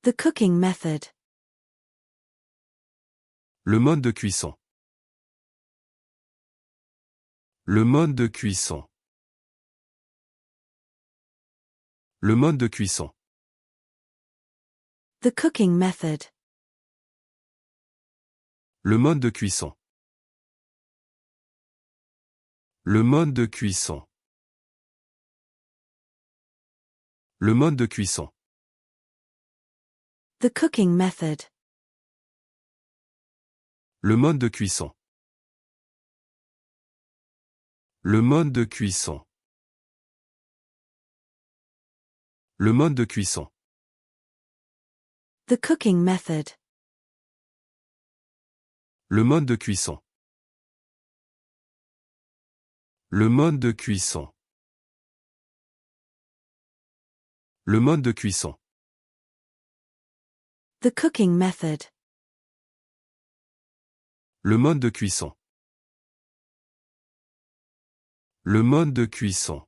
The cooking method. Le mode de cuisson. Le mode de cuisson. Le mode de cuisson. The cooking method. Le mode de cuisson. Le mode de cuisson. Le mode de cuisson. The cooking method. Le mode de cuisson. Le mode de cuisson. Le mode de cuisson. The cooking method. Le mode de cuisson. Le mode de cuisson. Le mode de cuisson. The cooking method. Le mode de cuisson. Le mode de cuisson.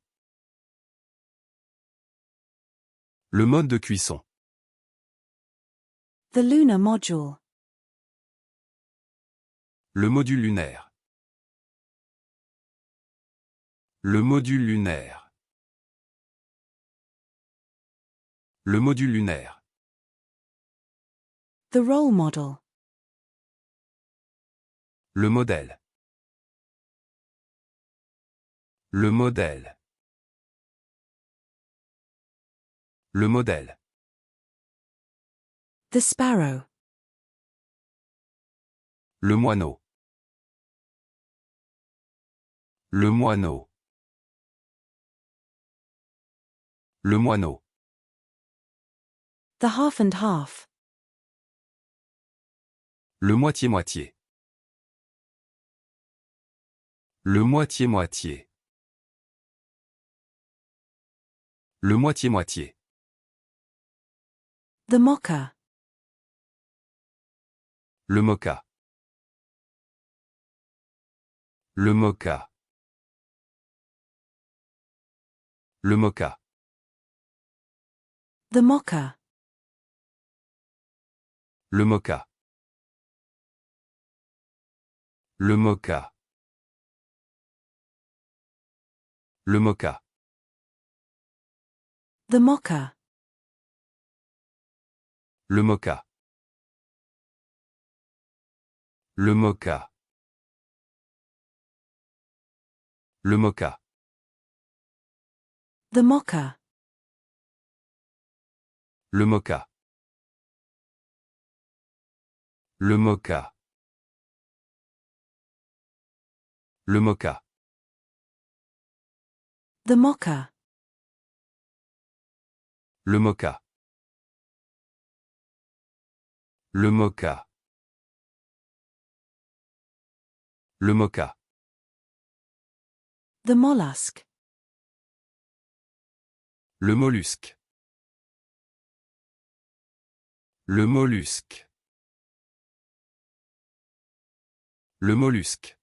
Le mode de cuisson. The lunar module. Le module lunaire. Le module lunaire. Le module lunaire. The role model. Le modèle. Le modèle. Le modèle. The sparrow. Le moineau. Le moineau. Le moineau. The half and half. Le moitié-moitié. Le moitié-moitié. Le moitié-moitié. The mocha. Le mocha. Le mocha. Le mocha. The mocha. Le mocha. Le mocha. Le mocha. The mocha. Le mocha. Le mocha. Le mocha. The mocha. Le mocha. Le mocha. Le mocha. The mocha. Le mocha. Le mocha. Le mocha. The mollusk. Le mollusque. Le mollusque. Le mollusque.